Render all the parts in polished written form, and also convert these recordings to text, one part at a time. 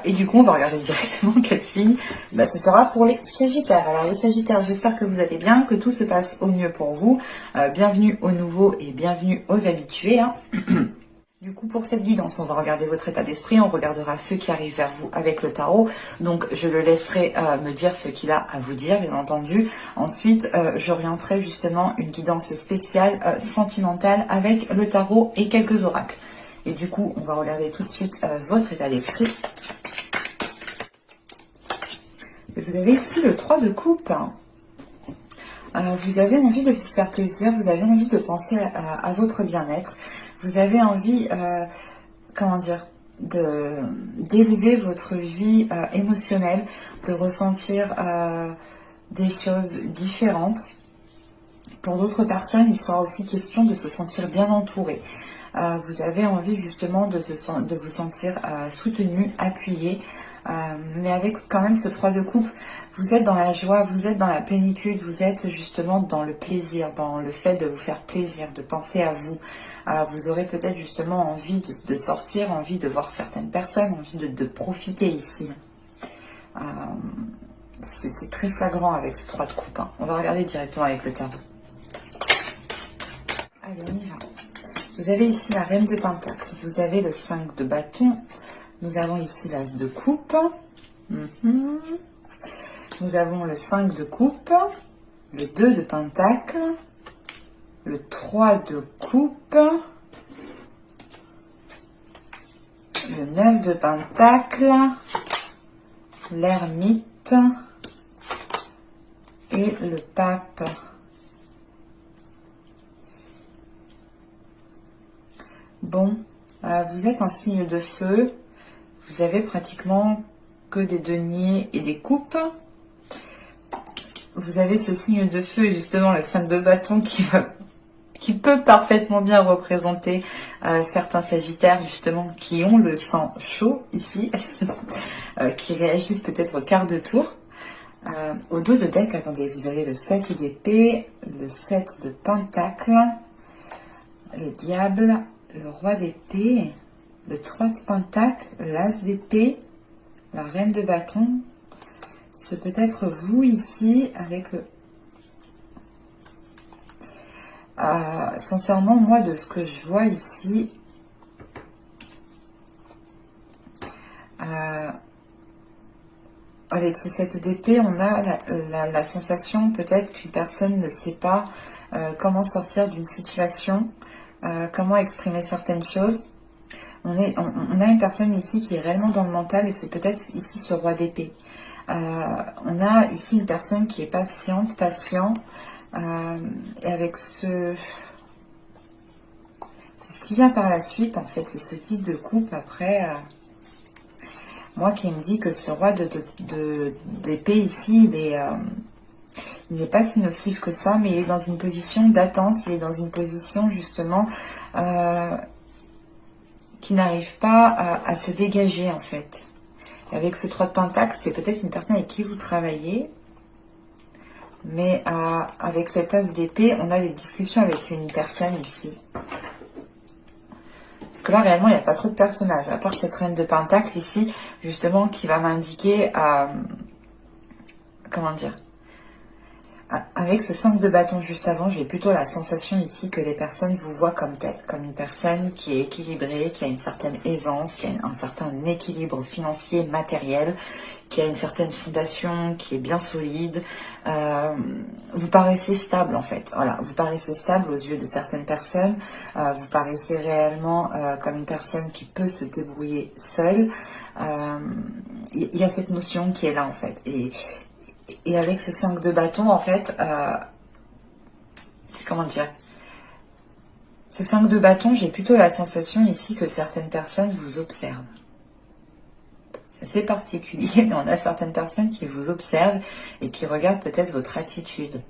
Et du coup, on va regarder directement quel signe. Ce sera pour les Sagittaires. Alors les Sagittaires, j'espère que vous allez bien, que tout se passe au mieux pour vous. Bienvenue aux nouveaux et bienvenue aux habitués. Hein. Du coup, pour cette guidance, on va regarder votre état d'esprit, on regardera ceux qui arrivent vers vous avec le tarot. Donc, je le laisserai me dire ce qu'il a à vous dire, bien entendu. Ensuite, j'orienterai justement une guidance spéciale sentimentale avec le tarot et quelques oracles. Et du coup, on va regarder tout de suite votre état d'esprit. Vous avez ici le 3 de coupe. Vous avez envie de vous faire plaisir, vous avez envie de penser à votre bien-être. Vous avez envie, d'élever votre vie émotionnelle, de ressentir des choses différentes. Pour d'autres personnes, il sera aussi question de se sentir bien entouré. Vous avez envie justement de vous sentir soutenu, appuyé, mais avec quand même ce 3 de coupe, vous êtes dans la joie, vous êtes dans la plénitude, vous êtes justement dans le plaisir, dans le fait de vous faire plaisir, de penser à vous. Vous aurez peut-être justement envie de sortir, envie de voir certaines personnes, envie de profiter ici. C'est très flagrant avec ce 3 de coupe. Hein. On va regarder directement avec le tarot. Allez, on y va. Vous avez ici la reine de pentacle, vous avez le 5 de bâton, nous avons ici l'as de coupe, nous avons le 5 de coupe, le 2 de pentacle, le 3 de coupe, le 9 de pentacle, l'ermite et le pape. Bon, vous êtes un signe de feu, vous avez pratiquement que des deniers et des coupes. Vous avez ce signe de feu, justement le 5 de bâton qui peut parfaitement bien représenter certains sagittaires justement qui ont le sang chaud ici, qui réagissent peut-être au quart de tour. Au dos de deck, attendez, vous avez le 7 d'épée, le 7 de pentacle, le diable, le roi d'épée, le 3 de pentacle, l'as d'épée, la reine de bâton. C'est peut-être vous ici avec le... sincèrement, moi, de ce que je vois ici, avec ce 7 d'épée, on a la sensation peut-être qu'une personne ne sait pas comment sortir d'une situation, comment exprimer certaines choses. On a une personne ici qui est réellement dans le mental et c'est peut-être ici ce roi d'épée. On a ici une personne qui est patient, et avec ce... C'est ce qui vient par la suite, en fait, c'est ce 10 de coupe après... moi qui me dit que ce roi d'épée ici, il n'est pas si nocif que ça, mais il est dans une position d'attente, il est dans une position justement qui n'arrive pas à se dégager en fait. Et avec ce 3 de pentacle, c'est peut-être une personne avec qui vous travaillez, mais avec cet as d'épée, on a des discussions avec une personne ici. Parce que là, réellement, il n'y a pas trop de personnages, à part cette reine de pentacle ici, justement, qui va m'indiquer, comment dire, avec ce 5 de bâton juste avant, j'ai plutôt la sensation ici que les personnes vous voient comme telle, comme une personne qui est équilibrée, qui a une certaine aisance, qui a un certain équilibre financier, matériel, qui a une certaine fondation, qui est bien solide. Vous paraissez stable en fait, voilà, vous paraissez stable aux yeux de certaines personnes, vous paraissez réellement comme une personne qui peut se débrouiller seule. Il y a cette notion qui est là en fait, et avec ce 5 de bâton, en fait, comment dire, ce 5 de bâton, j'ai plutôt la sensation ici que certaines personnes vous observent. C'est assez particulier, mais on a certaines personnes qui vous observent et qui regardent peut-être votre attitude.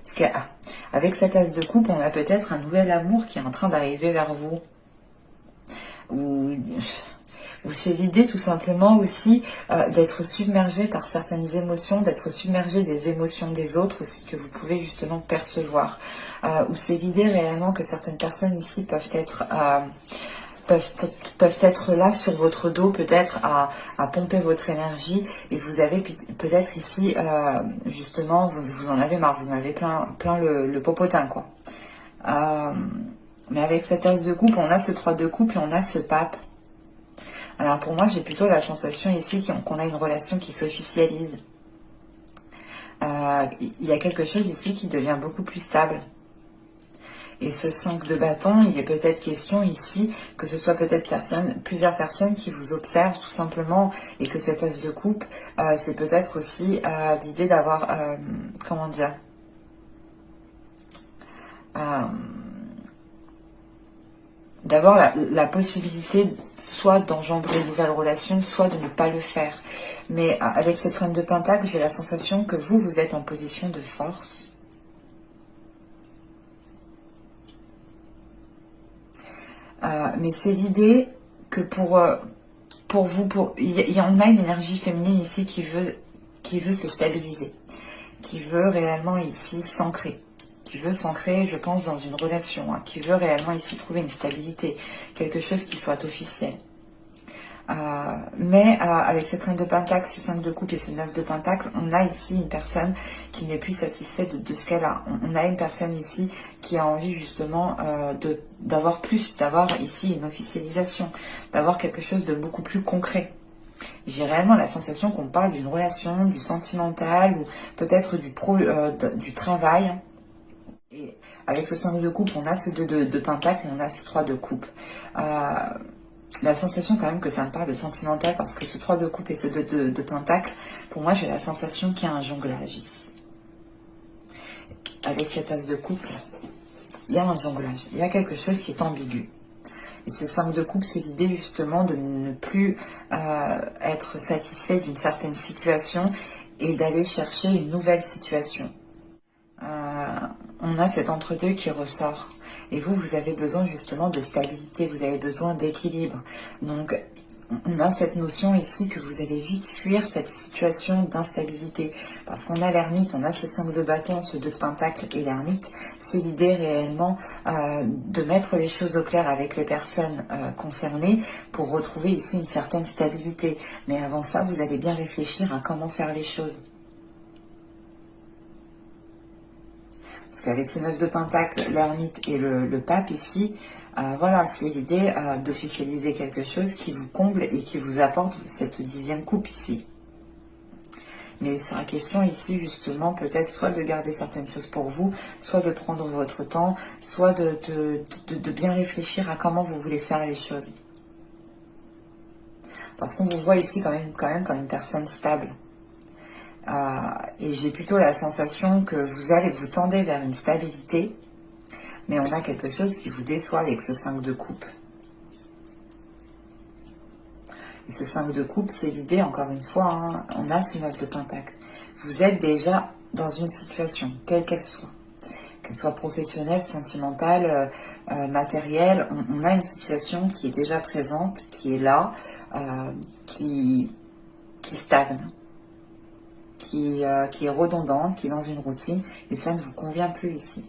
Parce qu'avec cette as de coupe, on a peut-être un nouvel amour qui est en train d'arriver vers vous. Ou c'est l'idée tout simplement aussi d'être submergé par certaines émotions, d'être submergé des émotions des autres aussi que vous pouvez justement percevoir. Ou c'est l'idée réellement que certaines personnes ici peuvent être peuvent être là sur votre dos, peut-être à pomper votre énergie, et vous avez peut-être ici, justement, vous en avez marre, vous en avez plein le popotin, quoi. Mais avec cet as de coupe, on a ce 3 de coupe et on a ce pape. Alors pour moi, j'ai plutôt la sensation ici qu'on a une relation qui s'officialise. Il y a quelque chose ici qui devient beaucoup plus stable. Et ce 5 de bâton, il est peut-être question ici que ce soit peut-être plusieurs personnes qui vous observent tout simplement, et que cet as de coupe, c'est peut-être aussi l'idée d'avoir, comment dire, d'avoir la possibilité soit d'engendrer une nouvelle relation, soit de ne pas le faire. Mais avec cette reine de pentacle, j'ai la sensation que vous êtes en position de force. Mais c'est l'idée que pour vous, on a une énergie féminine ici qui veut se stabiliser, qui veut réellement ici s'ancrer, qui veut s'ancrer, je pense, dans une relation, hein, qui veut réellement ici trouver une stabilité, quelque chose qui soit officiel. Mais avec cette reine de pentacle, ce 5 de coupe et ce 9 de pentacle, on a ici une personne qui n'est plus satisfaite de ce qu'elle a. On a une personne ici qui a envie justement d'avoir plus, d'avoir ici une officialisation, d'avoir quelque chose de beaucoup plus concret. J'ai réellement la sensation qu'on parle d'une relation, du sentimental, ou peut-être du travail. Et avec ce 5 de coupe, on a ce 2 de pentacle et on a ce 3 de coupe. La sensation quand même que ça me parle de sentimental, parce que ce 3 de coupe et ce 2 de pentacle, pour moi j'ai la sensation qu'il y a un jonglage ici. Avec cet as de coupe, il y a un jonglage, il y a quelque chose qui est ambigu. Et ce 5 de coupe, c'est l'idée justement de ne plus être satisfait d'une certaine situation et d'aller chercher une nouvelle situation. On a cet entre-deux qui ressort. Et vous avez besoin justement de stabilité, vous avez besoin d'équilibre. Donc, on a cette notion ici que vous allez vite fuir cette situation d'instabilité. Parce qu'on a l'ermite, on a ce 5 de bâton, ce 2 de pentacle et l'ermite. C'est l'idée réellement de mettre les choses au clair avec les personnes concernées pour retrouver ici une certaine stabilité. Mais avant ça, vous allez bien réfléchir à comment faire les choses. Parce qu'avec ce 9 de pentacle, l'ermite et le pape ici, voilà, c'est l'idée d'officialiser quelque chose qui vous comble et qui vous apporte cette 10e coupe ici. Mais il sera question ici justement peut-être soit de garder certaines choses pour vous, soit de prendre votre temps, soit de bien réfléchir à comment vous voulez faire les choses. Parce qu'on vous voit ici quand même comme une personne stable. Et j'ai plutôt la sensation que vous tendez vers une stabilité, mais on a quelque chose qui vous déçoit avec ce 5 de coupe. Et ce 5 de coupe, c'est l'idée, encore une fois, hein, on a ce 9 de pentacle. Vous êtes déjà dans une situation, quelle qu'elle soit professionnelle, sentimentale, matérielle, on a une situation qui est déjà présente, qui est là, qui stagne. Qui est redondante, qui est dans une routine, et ça ne vous convient plus ici.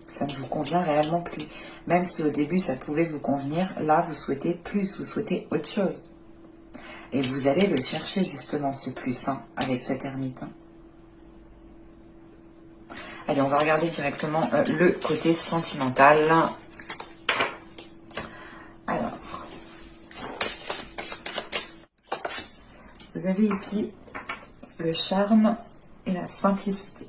Ça ne vous convient réellement plus. Même si au début ça pouvait vous convenir, là vous souhaitez plus, vous souhaitez autre chose. Et vous allez le chercher justement, ce plus, hein, avec cet ermite. Hein. Allez, on va regarder directement le côté sentimental. Alors, vous avez ici le charme et la simplicité.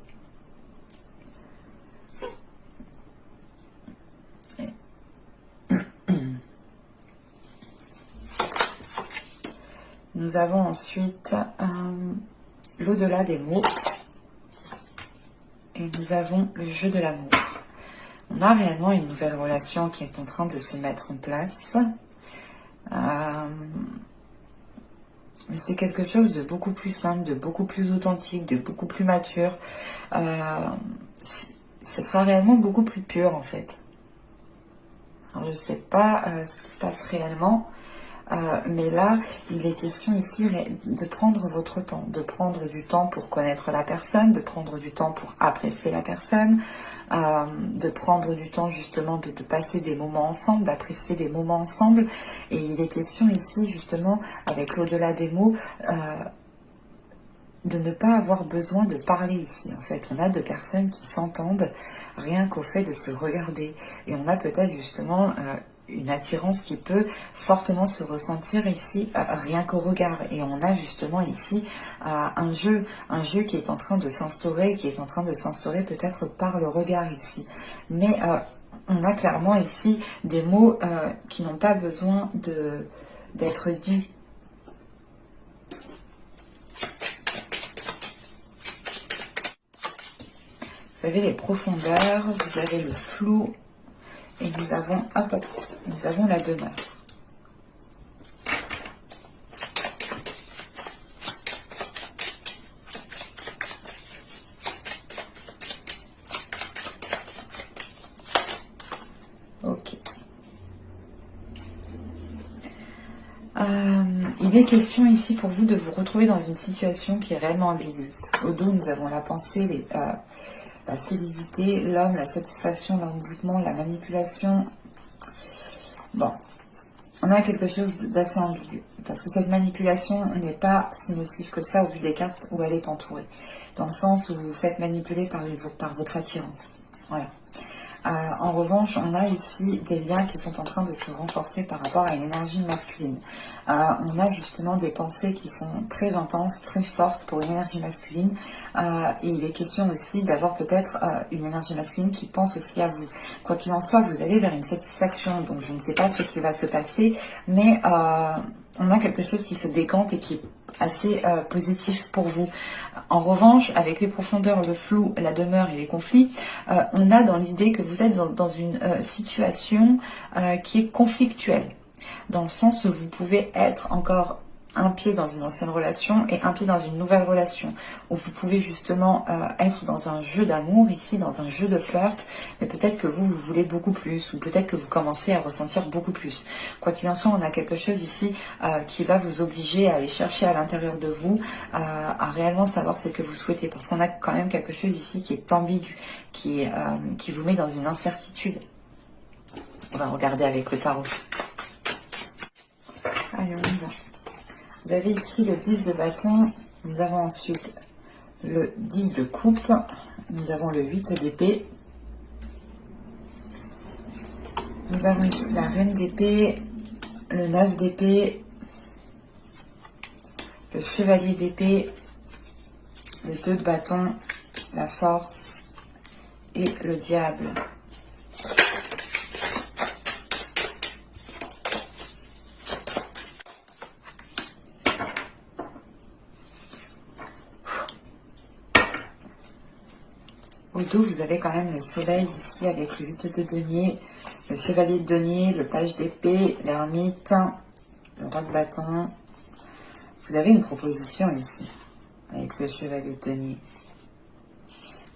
Nous avons ensuite l'au-delà des mots. Et nous avons le jeu de l'amour. On a réellement une nouvelle relation qui est en train de se mettre en place. Mais c'est quelque chose de beaucoup plus simple, de beaucoup plus authentique, de beaucoup plus mature. Ce sera réellement beaucoup plus pur en fait. Alors, je ne sais pas ce qui se passe réellement. Mais là, il est question ici de prendre votre temps, de prendre du temps pour connaître la personne, de prendre du temps pour apprécier la personne, de prendre du temps justement de passer des moments ensemble, d'apprécier des moments ensemble. Et il est question ici justement, avec l'au-delà des mots, de ne pas avoir besoin de parler ici. En fait, on a deux personnes qui s'entendent rien qu'au fait de se regarder. Et on a peut-être justement une attirance qui peut fortement se ressentir ici, rien qu'au regard. Et on a justement ici un jeu qui est en train de s'instaurer, peut-être par le regard ici. Mais on a clairement ici des mots qui n'ont pas besoin d'être dits. Vous avez les profondeurs, vous avez le flou, et nous avons, nous avons la demeure. Ok. Il est question ici pour vous de vous retrouver dans une situation qui est réellement ambiguë. Au dos, nous avons la pensée, la solidité, l'homme, la satisfaction, l'envoûtement, la manipulation. Bon, on a quelque chose d'assez ambigu, parce que cette manipulation n'est pas si nocive que ça au vu des cartes où elle est entourée, dans le sens où vous vous faites manipuler par votre attirance. Voilà. En revanche, on a ici des liens qui sont en train de se renforcer par rapport à une énergie masculine. On a justement des pensées qui sont très intenses, très fortes pour une énergie masculine. Et il est question aussi d'avoir peut-être une énergie masculine qui pense aussi à vous. Quoi qu'il en soit, vous allez vers une satisfaction. Donc je ne sais pas ce qui va se passer, mais on a quelque chose qui se décante et qui est assez positif pour vous. En revanche, avec les profondeurs, le flou, la demeure et les conflits, on a dans l'idée que vous êtes dans une situation qui est conflictuelle, dans le sens où vous pouvez être encore un pied dans une ancienne relation et un pied dans une nouvelle relation, où vous pouvez justement être dans un jeu d'amour ici, dans un jeu de flirt, mais peut-être que vous voulez beaucoup plus, ou peut-être que vous commencez à ressentir beaucoup plus. Quoi qu'il en soit, on a quelque chose ici qui va vous obliger à aller chercher à l'intérieur de vous, à réellement savoir ce que vous souhaitez, parce qu'on a quand même quelque chose ici qui est ambigu, qui vous met dans une incertitude. On va regarder avec le tarot. Allez, on y va. Vous avez ici le 10 de bâton, nous avons ensuite le 10 de coupe, nous avons le 8 d'épée, nous avons ici la reine d'épée, le 9 d'épée, le chevalier d'épée, le 2 de bâton, la force et le diable. Au dos, vous avez quand même le soleil ici avec le 8 de denier, le chevalier de denier, le page d'épée, l'ermite, le roi de bâton. Vous avez une proposition ici, avec ce chevalier de denier.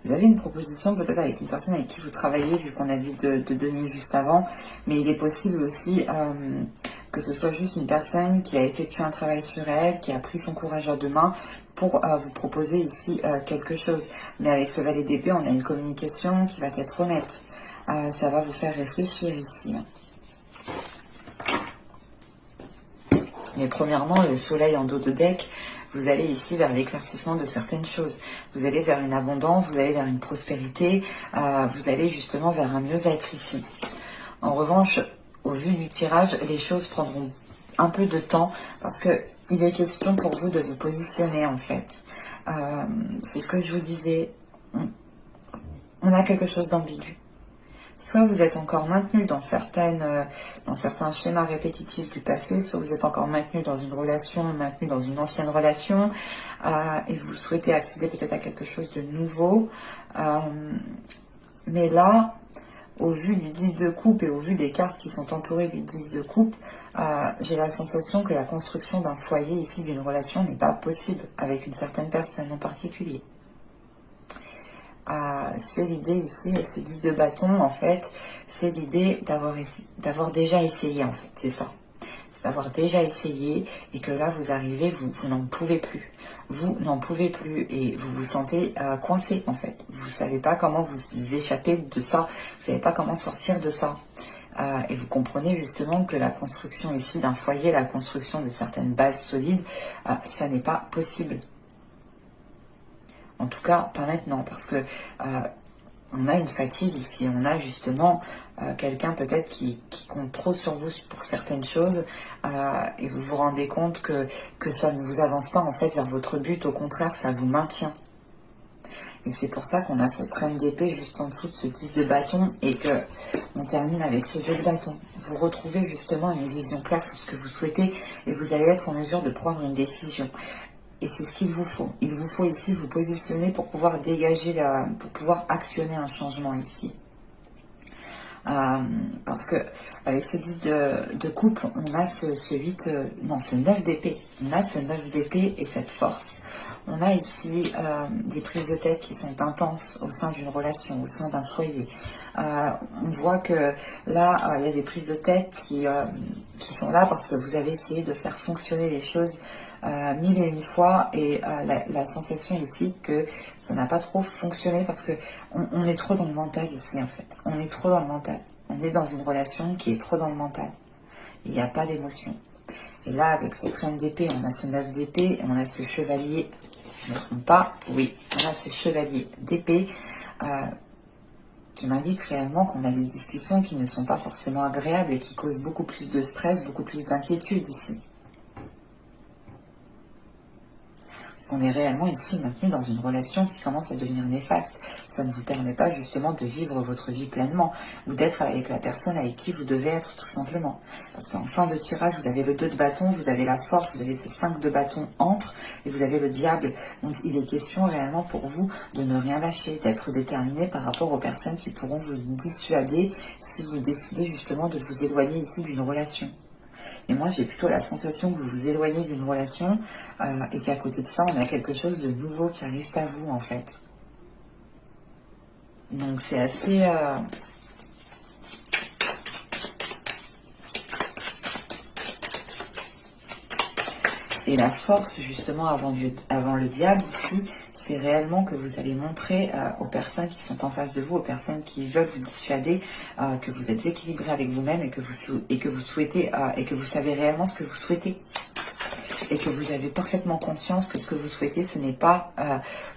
Vous avez une proposition peut-être avec une personne avec qui vous travaillez, vu qu'on a vu de denier juste avant, mais il est possible aussi que ce soit juste une personne qui a effectué un travail sur elle, qui a pris son courage à deux mains pour vous proposer ici quelque chose. Mais avec ce valet d'épée, on a une communication qui va être honnête. Ça va vous faire réfléchir ici. Mais premièrement, le soleil en dos de deck, vous allez ici vers l'éclaircissement de certaines choses. Vous allez vers une abondance, vous allez vers une prospérité, vous allez justement vers un mieux-être ici. En revanche, au vu du tirage, les choses prendront un peu de temps parce que il est question pour vous de vous positionner en fait. C'est ce que je vous disais. On a quelque chose d'ambigu. Soit vous êtes encore maintenu dans certains schémas répétitifs du passé, soit vous êtes encore maintenu dans une relation, maintenu dans une ancienne relation, et vous souhaitez accéder peut-être à quelque chose de nouveau. Mais là, au vu du 10 de coupe et au vu des cartes qui sont entourées du 10 de coupe, j'ai la sensation que la construction d'un foyer ici, d'une relation, n'est pas possible avec une certaine personne en particulier. C'est l'idée ici, ce 10 de bâton, en fait, c'est l'idée d'avoir déjà essayé, en fait, c'est ça. c'est d'avoir déjà essayé et que là vous arrivez, vous n'en pouvez plus. Vous n'en pouvez plus et vous vous sentez coincé en fait. Vous ne savez pas comment vous échapper de ça, vous ne savez pas comment sortir de ça. Et vous comprenez justement que la construction ici d'un foyer, la construction de certaines bases solides, ça n'est pas possible. En tout cas, pas maintenant, parce que on a une fatigue ici, on a justement quelqu'un peut-être qui compte trop sur vous pour certaines choses et vous vous rendez compte que ça ne vous avance pas en fait vers votre but, au contraire, ça vous maintient. Et c'est pour ça qu'on a cette reine d'épée juste en dessous de ce 10 de bâton et que on termine avec ce 2 de bâton. Vous retrouvez justement une vision claire sur ce que vous souhaitez et vous allez être en mesure de prendre une décision. Et c'est ce qu'il vous faut. Il vous faut ici vous positionner pour pouvoir dégager, pour pouvoir actionner un changement ici. Parce que avec ce 10 de couple, on a ce 9 d'épée. On a ce 9 d'épée et cette force. On a ici des prises de tête qui sont intenses au sein d'une relation, au sein d'un foyer. On voit que là, il y a des prises de tête qui sont là parce que vous avez essayé de faire fonctionner les choses 1000 et une fois et la sensation ici que ça n'a pas trop fonctionné parce que on est trop dans le mental ici en fait. On est trop dans le mental. On est dans une relation qui est trop dans le mental. Il n'y a pas d'émotion. Et là, avec cette reine d'épée, on a ce 9 d'épée et on a ce chevalier, si je ne me trompe pas, oui, on a ce chevalier d'épée qui m'indique réellement qu'on a des discussions qui ne sont pas forcément agréables et qui causent beaucoup plus de stress, beaucoup plus d'inquiétude ici. Parce qu'on est réellement ici maintenu dans une relation qui commence à devenir néfaste. Ça ne vous permet pas justement de vivre votre vie pleinement ou d'être avec la personne avec qui vous devez être tout simplement. Parce qu'en fin de tirage, vous avez le 2 de bâton, vous avez la force, vous avez ce 5 de bâton entre et vous avez le diable. Donc il est question réellement pour vous de ne rien lâcher, d'être déterminé par rapport aux personnes qui pourront vous dissuader si vous décidez justement de vous éloigner ici d'une relation. Et moi, j'ai plutôt la sensation que vous vous éloignez d'une relation et qu'à côté de ça, on a quelque chose de nouveau qui arrive à vous, en fait. Donc, c'est assez... Et la force, justement, avant le diable, ici, c'est réellement que vous allez montrer aux personnes qui sont en face de vous, aux personnes qui veulent vous dissuader, que vous êtes équilibré avec vous-même et que vous souhaitez, et que vous savez réellement ce que vous souhaitez. Et que vous avez parfaitement conscience que ce que vous souhaitez, ce n'est pas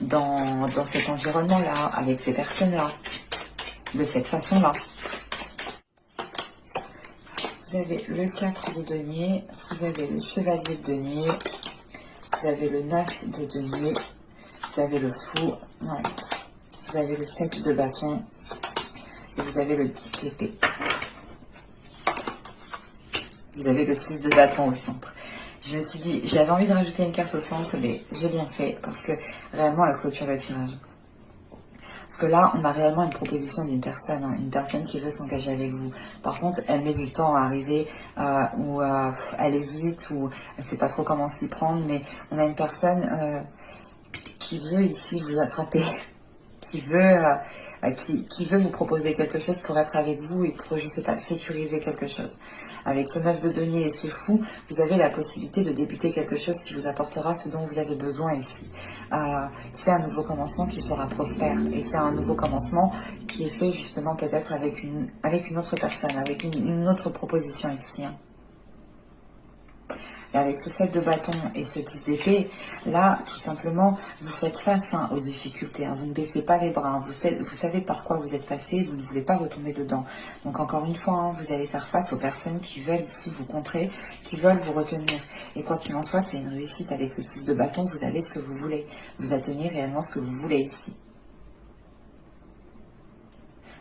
dans cet environnement-là, avec ces personnes-là, de cette façon-là. Vous avez le 4 de denier, vous avez le chevalier de denier, vous avez le 9 de denier, vous avez le fou, ouais. Vous avez le 7 de bâton et vous avez le 10 d'épée. Vous avez le 6 de bâton au centre. Je me suis dit, j'avais envie de rajouter une carte au centre, mais j'ai bien fait parce que réellement elle clôture le tirage. Parce que là, on a réellement une proposition d'une personne, hein, une personne qui veut s'engager avec vous. Par contre, elle met du temps à arriver, ou elle hésite, ou elle ne sait pas trop comment s'y prendre, mais on a une personne qui veut ici vous attraper, qui veut vous proposer quelque chose pour être avec vous et pour, je ne sais pas, sécuriser quelque chose. Avec ce 9 de denier et ce fou, vous avez la possibilité de débuter quelque chose qui vous apportera ce dont vous avez besoin ici. C'est un nouveau commencement qui sera prospère et c'est un nouveau commencement qui est fait justement peut-être avec une autre personne, avec une autre proposition ici. Hein. Et avec ce 7 de bâton et ce 10 d'épée, là, tout simplement, vous faites face aux difficultés. Hein. Vous ne baissez pas les bras. Hein. Vous savez par quoi vous êtes passé. Vous ne voulez pas retomber dedans. Donc, encore une fois, hein, vous allez faire face aux personnes qui veulent ici vous contrer, qui veulent vous retenir. Et quoi qu'il en soit, c'est une réussite. Avec le 6 de bâton, vous avez ce que vous voulez. Vous atteignez réellement ce que vous voulez ici.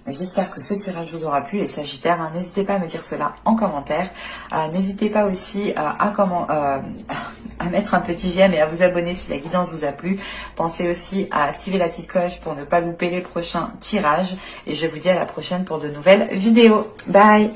J'espère que ce tirage vous aura plu, les Sagittaires. Hein, n'hésitez pas à me dire cela en commentaire. N'hésitez pas aussi à mettre un petit j'aime et à vous abonner si la guidance vous a plu. Pensez aussi à activer la petite cloche pour ne pas louper les prochains tirages. Et je vous dis à la prochaine pour de nouvelles vidéos. Bye!